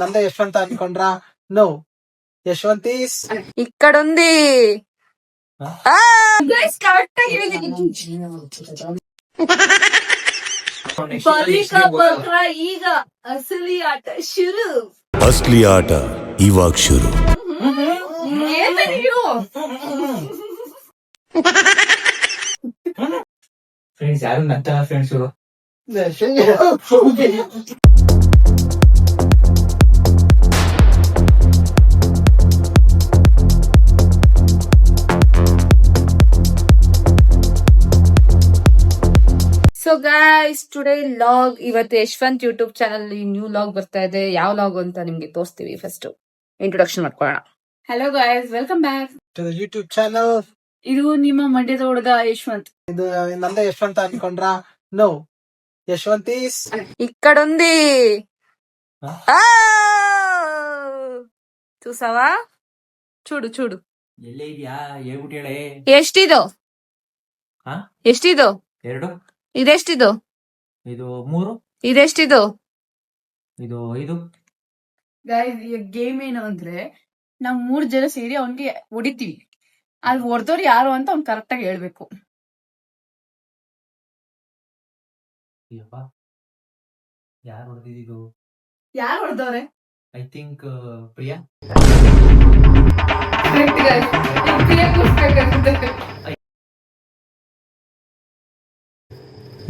ನಂದೇ ಯಶವಂತ ಅನ್ಕೊಂಡ್ರಾ? No, Yashwanth is ಇಕ್ಕಡುಂದಿ. ಈಗ ಅಸಲಿ ಆಟ ಶುರು. ಅಸಲಿ ಆಟ ಇವಾಗ ಶುರು. ಫ್ರೆಂಡ್ಸ್ ಯಾರು ನಗ್ತಾರ ಫ್ರೆಂಡ್ಸ್ ಇವರು. ಸೊ ಗೈಸ್, ಟುಡೇ ಲಾಗ್ ಇವತ್ತು Yashwanth YouTube channel new vlog ಬರ್ತಾ ಇದೆ. ಯಾವ ಲಾಗ್ ಅಂತ ನಿಮ್ಗೆ ತೋರಿಸ್ತೀವಿ. ಫಸ್ಟ್ ಇಂಟ್ರೊಡಕ್ಷನ್ ಮಾಡ್ಕೊಳ್ಳೋಣ. Hello guys, welcome back to the YouTube channel. ಇದು ನಿಮ್ಮ ಮಂಡ್ಯದ ಹುಡುಗ ಯಶವಂತ್. ಇದು ನಂದೇ ಯಶವಂತ ಅನ್ಕೊಂಡ್ರಾ? ನೋ, ಯಶವಂತ್ ಈಸ್ ಇಕ್ಕಡುಂದಿ. చూసావా? చూడు చూడు. ಎಲ್ಲೇ ಇದೆಯಾ ಹೇಳ್ಬಿಟ್ಟು ಹೇಳಿ. ಎಷ್ಟಿದು? ಎಷ್ಟಿದು? 2. ಇದೆಷ್ಟಿದು? ಇದು 3. ಇದೆಷ್ಟಿದು? ಇದು 5. ಗೈಸ್, ಈ ಗೇಮ್ ಏನು ಅಂದ್ರೆ ನಾವ್ 3 ಜನ ಸೇರಿ ಅವ್ನಿಗೆ ಹೊಡಿತೀವಿ. ಅಲ್ಲಿ ಹೊಡೆದವ್ರು ಯಾರು ಅಂತ ಅವ್ನ್ ಕರೆಕ್ಟ್ ಆಗಿ ಹೇಳ್ಬೇಕು. ಯಾರು ಹೊಡೆದಿದ್ದು? ಯಾರು ಹೊಡೆದವ್ರೆ? I think Priya.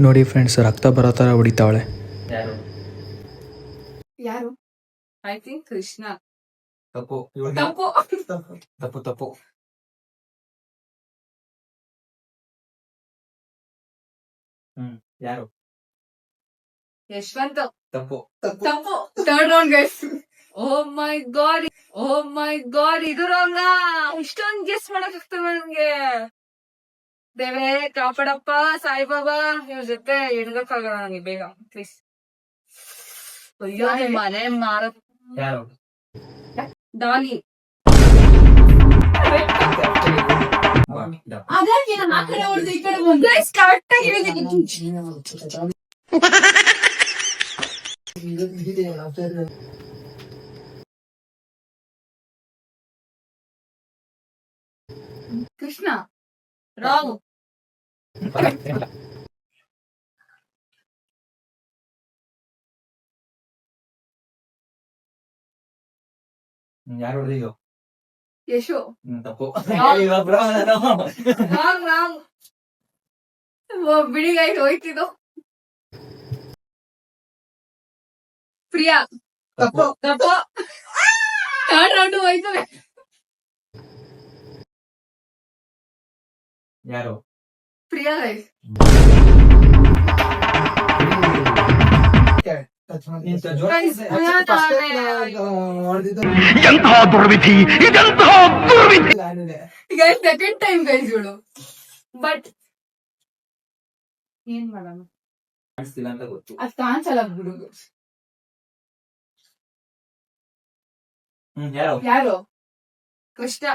ನೋಡಿ ಫ್ರೆಂಡ್ಸ್, ರಕ್ತ ಬರೋ ತರ ಹೊಡಿತಾವಳೆ. ಯಾರು? ಯಾರು? I think Krishna. ತಪ್ಪು. ತಪ್ಪು. ತಪ್ಪು ತಪ್ಪು. ಯಾರು? ಯಶವಂತ್. ತಪ್ಪು. ತಪ್ಪು. Third round guys. Oh my god, oh my god, ಇದು ರಾಂಗ. ಇಷ್ಟೊಂದು ಗೆಸ್ ಮಾಡಕ್ ಆಗ್ತದೆ ನನ್ಗೆ. ದೇವರೇ ಕಾಪಾಡಪ್ಪ, ಸಾಯಿಬಾಬಾ ಇವ್ರ ಜೊತೆ ಹಿಡ್ಗಕ್ಕಾಗಲ್ಲ ನನಗೆ. ಬೇಗ ಪ್ಲೀಸ್. ಅಯ್ಯೋ, ನಿಮ್ ಮನೆ ಮಾರ. ಯಾರು? ಡಾಲಿ. ಅದಾಕೆ ನಾನು ಆ ಕಡೆ ಹೊಡೆದು ಈ ಕಡೆ ಬಂದೆ. ಗೈಸ್, ಕರೆಕ್ಟ್ ಆಗಿ ಹೇಳಿದ್ದೀನಿ. ಕೃಷ್ಣ. ರಾವ್. ಯಾರು ಹೊಡೆದಿದ್ದು? ಯಶು. ತಪ್ಪು. Wrong wrong. ಬಿಡಿ ಗೈಸ್, ಹೋಯ್ತಿದ್ದು. ಪ್ರಿಯಾ. ತಪ್ಪು. ತಪ್ಪು. ಥರ್ಡ್ ರೌಂಡ್ ಹೋಯ್ತು. ಯಾರು? Priya guys. Guys, second time guys ಇವಳು. ಬಟ್ ಏನ್ ಮಾಡೋಣ, ಕಾಣಿಸ್ತಿಲ್ಲ ಅಂತ ಗೊತ್ತು. ಅದ್ ಕಾಣಿಸಲ್ಲ ಬಿಡು. ಯಾರು? ಯಾರು? ಕೃಷ್ಣ.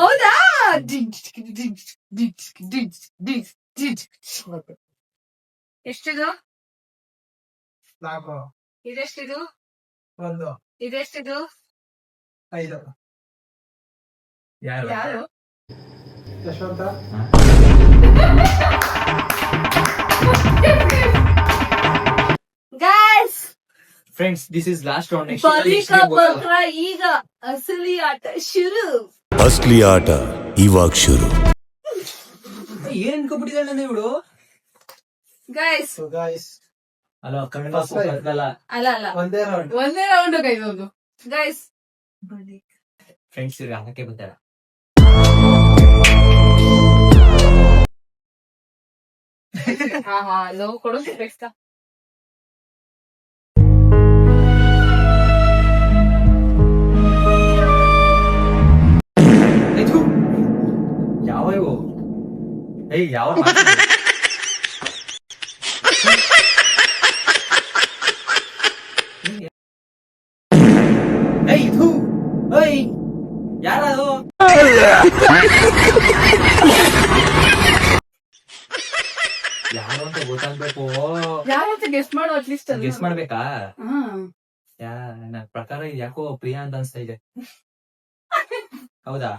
ಹೌದಾ? ಎಷ್ಟಿದು? 4. ಇದೆಷ್ಟಿದು? 1. ಇದೆಷ್ಟಿದು? 5. ಯಾರು? ಯಾರು? Yashwant. Guys, friends, this is last round. ಈಗ ಅಸಲಿ ಆಟ ಶುರು. ಅಸಲಿ ಆಟ ಇವಾಗ ಶುರು. ಏನ್ ಅನ್ಕೊಬಿಟ್ಟಿದ್ದಾಳೆ ಇವಳು? ಗೈಸ್ ಅಲ್ಲ, ಕನ್ನಡ ಅಲ್ಲ ಅಲ್ಲ, ಒಂದೇ ರೌಂಡ್ ಗೈಸ್. ಹೌದು ಗೈಸ್. ಫ್ರೆಂಡ್ಸ್ ಇವ್ರಿಗೆ ಆಗಕ್ಕೆ ಬರ್ತಾರ. ಹಾ ಲವ್ ಕೊಡು. ನೆಕ್ಸ್ಟ್ ಯಾವ ಇವು? ಯಾವ ಯಾರದು? ಯಾರು ಅಂತ ಗೊತ್ತಾಗ್ಬೇಕು. ಯಾರಂತ ಗೆಸ್ಟ್ ಮಾಡೋ ಅಟ್ಲೀಸ್ಟ್ ಗೆಸ್ ಮಾಡ್ಬೇಕಾ? ಹ್ಮ್ ನನ್ನ ಪ್ರಕಾರ ಇದು ಯಾಕೋ ಪ್ರಿಯಾ ಅಂತ ಅನ್ಸ್ತಾ ಇದೆ. ಹೌದಾ?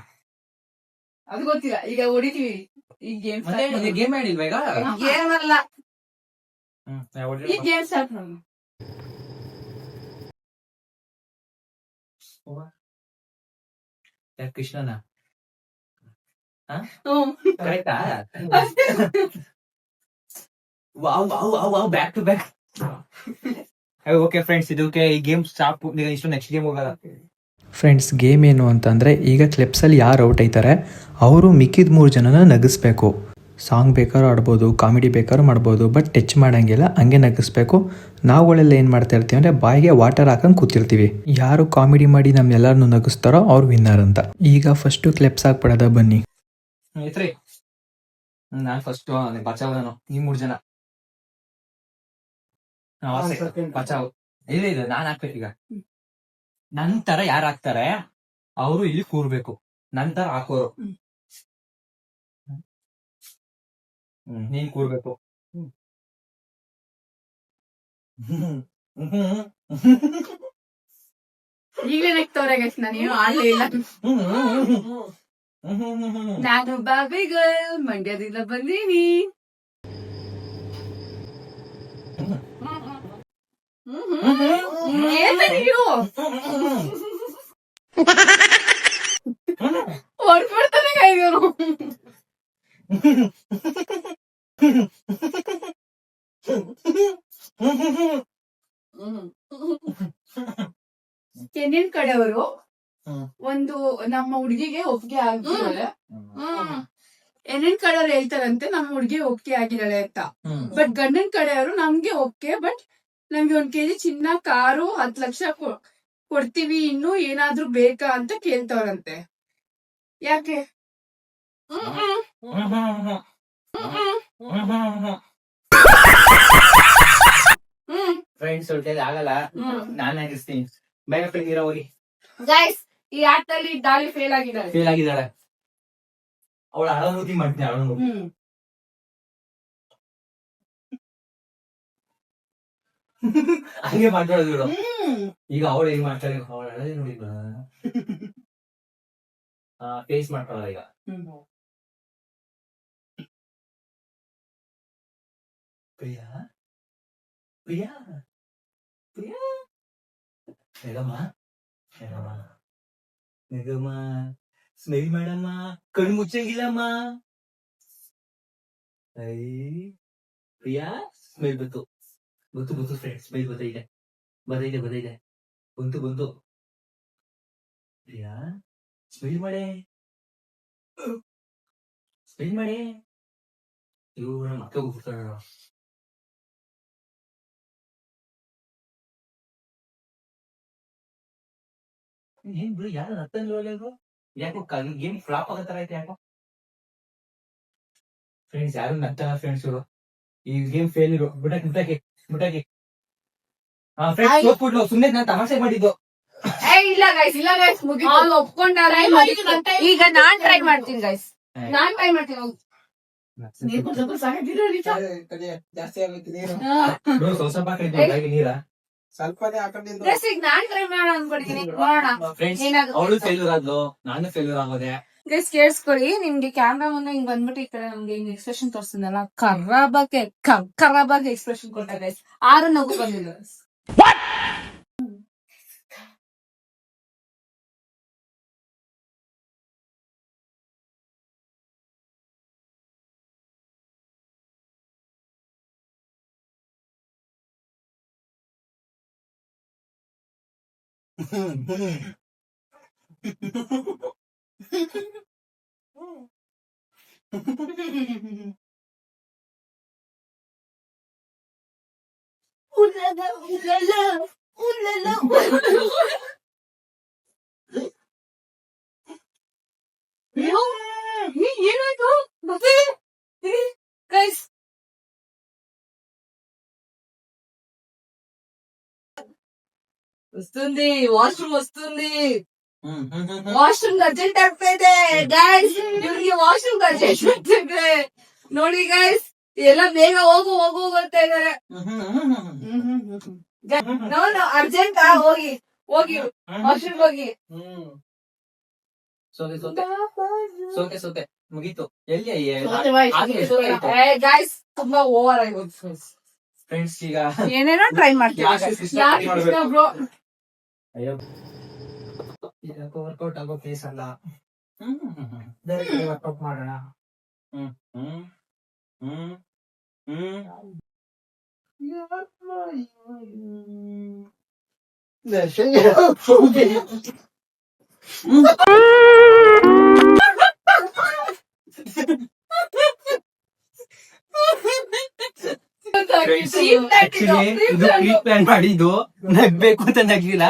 ಅದು ಗೊತ್ತಿಲ್ಲ. ಈಗ ಹೊಡಿತೀವಿ ಈ ಗೇಮ್. ಮತ್ತೆ ಗೇಮ್ ಆಡಿಲ್ವಾ ಈಗ? ಗೇಮ್ ಅಲ್ಲ, ಈ ಹೊಡಿ. ಗೇಮ್ ಸ್ಟಾರ್ಟ್ ಮಾಡೋಣ. ಯಾಕೆ ಕೃಷ್ಣನ ಹ್ಮ್. ಕರೆಕ್ಟಾ? Wow back to back. Okay friends, ಇದಕ್ಕೆ ಈ ಗೇಮ್ ಸ್ಟಾಪ್. ಇಷ್ಟು ನೆಕ್ಸ್ಟ್ ಗೇಮ್ ಹೋಗಲ್ಲ ಫ್ರೆಂಡ್ಸ್. ಗೇಮ್ ಏನು ಅಂತಂದರೆ, ಈಗ ಕ್ಲಿಪ್ಸಲ್ಲಿ ಯಾರು ಔಟ್ ಆಯ್ತಾರೆ ಅವರು ಮಿಕ್ಕಿದ 3 ಜನನ ನಗಿಸ್ಬೇಕು. ಸಾಂಗ್ ಬೇಕಾದ್ರೂ ಆಡ್ಬೋದು, ಕಾಮಿಡಿ ಬೇಕಾದ್ರೂ ಮಾಡ್ಬೋದು, ಬಟ್ ಟಚ್ ಮಾಡೋಂಗಿಲ್ಲ, ಹಂಗೆ ನಗಿಸ್ಬೇಕು. ನಾವುಗಳೆಲ್ಲ ಏನು ಮಾಡ್ತಾ ಇರ್ತೀವಿ ಅಂದರೆ ಬಾಯಿಗೆ ವಾಟರ್ ಹಾಕೊಂಡು ಕೂತಿರ್ತೀವಿ. ಯಾರು ಕಾಮಿಡಿ ಮಾಡಿ ನಮ್ಮೆಲ್ಲರನ್ನೂ ನಗಿಸ್ತಾರೋ ಅವ್ರು ವಿನ್ನರ್ ಅಂತ. ಈಗ ಫಸ್ಟು ಕ್ಲಿಪ್ಸ್ ಹಾಕ್ಬಿಡೋದ ಬನ್ನಿ. ಐತ್ರಿ. ನಾನ್ ಫಸ್ಟ್ ಬಚಾವ್. ನಾನು ಈ 3 ಜನ ಬಚಾವ್. ಇಲ್ಲ ನಾನ್ ಹಾಕ್ಬೇಕೀಗ. ನನ್ ತರ ಯಾರು ಹಾಕ್ತಾರೆ ಅವರು ಇಲ್ಲಿ ಕೂರ್ಬೇಕು. ನನ್ ತರ ಹಾಕೋರು ನೀನ್ ಕೂರ್ಬೇಕು. ಈಗಲೇ ನೆಕ್ತವ್ರೆ ಗೈಸ್, ನಾನೇನು ಆಡ್ಲೇ ಇಲ್ಲ. ನಾನು ಬಾಬಿಗಲ್ ಮಂಡ್ಯದಿಂದ ಬಂದೀನಿ. ಹೊಡ್ಬಿಡ್ತಾನೆ ಕೈಗಳು. ಕೆನ್ನಿನ ಕಡೆಯವರು ಒಂದು ನಮ್ಮ ಹುಡ್ಗಿಗೆ ಒಪ್ಪಿಗೆ ಆಗಿದ್ದಾಳೆ. ಹೆಣ್ಣಿನ ಕಡೆಯವ್ರು ಹೇಳ್ತಾರಂತೆ ನಮ್ಮ ಹುಡ್ಗಿ ಒಪ್ಪಿಗೆ ಆಗಿದ್ದಾಳೆ ಅಂತ. ಬಟ್ ಗಂಡನ ಕಡೆಯವರು ನಮ್ಗೆ ಒಪ್ಪಿಗೆ, ಬಟ್ ನಮ್ಗೆ 1 kg ಚಿನ್ನ, ಕಾರು, 10 ಲಕ್ಷ ಕೊಡ್ತೀವಿ, ಇನ್ನು ಏನಾದ್ರೂ ಬೇಕಾ ಅಂತ ಕೇಳ್ತವ್ರಂತೆ. ಯಾಕೆ? ಫ್ರೆಂಡ್ಸ್ ಆಗಲ್ಲ. ನಾನು ಹಾಕಿಸ್ತೀನಿ. ಬೇಗ ನೀರ ಹೋಗಿ. ಗೈಸ್, ಈ ಆಟದಲ್ಲಿ ದಾಳಿ ಫೇಲ್ ಆಗಿದ್ದಾಳೆ. ಅವಳು ಅಳನೂತಿ ಮಾಡ್ತೀನಿ. ಅಳನೂತಿ ಹಂಗೆ ಮಾತಾಡೋದು ಇವ್ರು. ಈಗ ಅವಳು ಹೆಂಗ್ ಮಾಡ್ತಾಳೆ? ಅವಳು ಅಳದೆ ನೋಡಿ, ಫೇಸ್ ಮಾಡ್ತಾಳ ಈಗ. ಪ್ರಿಯಾ ಪ್ರಿಯಾ ಪ್ರಿಯಾ ನೆಗಮ್ಮ ನೆಗಮ್ಮ ನೆಗಮ್ಮ, ಸ್ಮೈಲ್ ಮಾಡಮ್ಮ, ಕಣ್ಣು ಮುಚ್ಚಂಗಿಲ್ಲಮ್ಮ. ಐ ಪ್ರಿಯಾ, ಸ್ಮೈಲ್ ಬಂತು ಫ್ರೆಂಡ್ಸ್. ಸ್ಮೈಲ್ ಬರ್ತೈತೆ ಬಂತು. ಪ್ರಿಯಾ, ಸ್ಮೈಲ್ ಮಾಡೆ. ಇವು ನಮ್ಮ ಅಕ್ಕ ಹೋಗ್ಬಿಡ್ತಾಳ. ಏನ್ ಬಿಡು, ಯಾರು ಅರ್ಥಲ್ವಲ್ಲ. ಯಾಕೋ ಗೇಮ್ ಫ್ಲಾಪ್ ಆಗೋ ತರ ಐತೆ ಯಾಕೋ. ಫ್ರೆಂಡ್ಸ್ ಯಾರು ನಗ್ತಾರ ಫ್ರೆಂಡ್ಸ್. ಇವರು ಈ ಗೇಮ್ ಫೇಲ್ ಇರು. ಮುಟಾಕಿ ಫ್ರೆಂಡ್ಸ್, ಸುಮ್ಮನೆ ನಾನು ತಮಾಷೆ ಮಾಡಿದ್ದು. ಇಲ್ಲ ಗೈಸ್ ಒಪ್ಕೊಂಡಾರೆ. ಈಗ ನಾನ್ ಟ್ರೈ ಮಾಡ್ತೀನಿ ಗೈಸ್. ಹೋಗಿ. ಜಾಸ್ತಿ ಆಗುತ್ತೆ ನೀರು. ಸ್ವಲ್ಪ ನೀರ ಸ್ವಲ್ಪನೇ ಹಾಕೊಂಡಿದ್ದು. ಈಗ ನಾನ್ ಟ್ರೈ ಮಾಡೋಣ ಅನ್ಕೊಂಡಿದೀನಿ. ನೋಡೋಣ ಅವಳು ಫೇಲ್ಯೂರ್ ಆದ್ಲು, ನಾನು ಫೇಲ್ಯೂರ್ ಆಗೋದೆ. ಗೈಸ್ ಕೇಳಿಸ್ಕೊಳ್ಳಿ, ನಿಮ್ಗೆ ಕ್ಯಾಮ್ರಾ ಮುಂದೆ ಹಿಂಗ್ ಬಂದ್ಬಿಟ್ಟು ಈ ಕಡೆ ನಮ್ಗೆ ಹಿಂಗ್ ಎಕ್ಸ್ಪ್ರೆಷನ್ ತೋರಿಸಿದ್ನಲ್ಲ, ಖರಾಬಾಗಿ ಎಕ್ಸ್ಪ್ರೆಷನ್ ಕೊಟ್ಟ ಗೈಸ್. 6 ನಗು ಬಂದಿಲ್ಲ. ಏನಾಯ್ತು ಗೈಸ್? వస్తుంది వాష్రూమ్ వస్తుంది వాష్రూమ్ అర్జెంట్ ಆಗ್ತಾ ಇದೆ ಗೈಸ್. ಇವ್ರಿಗೆ ವಾಶ್ರೂಮ್ ಅರ್ಜೆಂಟ್ ಆಗ್ತಿದೆ ನೋಡಿ ಗೈಸ್. ಎಲ್ಲ ಬೇಗ ಹೋಗು ಅಂತ ಇದಾರೆ. ಅರ್ಜೆಂಟ್ ಹೋಗಿ ವಾಶ್ರೂಮ್ ಹೋಗಿ. ಸೋತೆ ಮುಗೀತು. ಎಲ್ಲಿ ಗಾಯ್ಸ್ ತುಂಬಾ ಓವರ್ ಆಗಿ ಫ್ರೆಂಡ್ಸ್ ಈಗ ಏನೇನೋ ಟ್ರೈ ಮಾಡ್ತೀವಿ. ವರ್ಕೌಟ್ ಆಗೋ ಪ್ಲೇಸ್ ಅಲ್ಲ, ಬೇರೆ ಕಡೆ ವರ್ಕೌಟ್ ಮಾಡೋಣ. ಇದು ಪ್ಲಾನ್ ಮಾಡಿದ್ದು ನಗ್ಬೇಕು ಅಂತ ನಗ್ಲಿಲ್ಲ,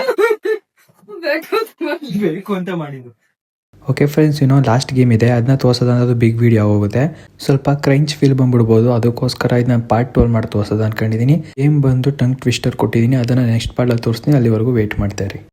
ಬೇಕು ಅಂತ ಮಾಡಿದ್ದು. ಓಕೆ ಫ್ರೆಂಡ್ಸ್, ಲಾಸ್ಟ್ ಗೇಮ್ ಇದೆ, ಅದನ್ನ ತೋರ್ಸೋದು ಬಿಗ್ ವಿಡಿಯೋ ಹೋಗುತ್ತೆ. ಸ್ವಲ್ಪ ಕ್ರಂಚ್ ಫೀಲ್ ಬಂದ್ಬಿಡ್ಬೋದು, ಅದಕ್ಕೋಸ್ಕರ ಇದನ್ನ ಪಾರ್ಟ್ 12 ಮಾಡಿ ತೋರ್ಸೋದು ಅನ್ಕೊಂಡಿದ್ದೀನಿ. ಗೇಮ್ ಬಂದು ಟಂಗ್ ಟ್ವಿಸ್ಟರ್ ಕೊಟ್ಟಿದ್ದೀನಿ, ಅದನ್ನ ನೆಕ್ಸ್ಟ್ ಪಾರ್ಟಲ್ಲಿ ತೋರಿಸ್ತೀನಿ. ಅಲ್ಲಿವರೆಗೂ ವೇಟ್ ಮಾಡ್ತಾ ಇರಿ.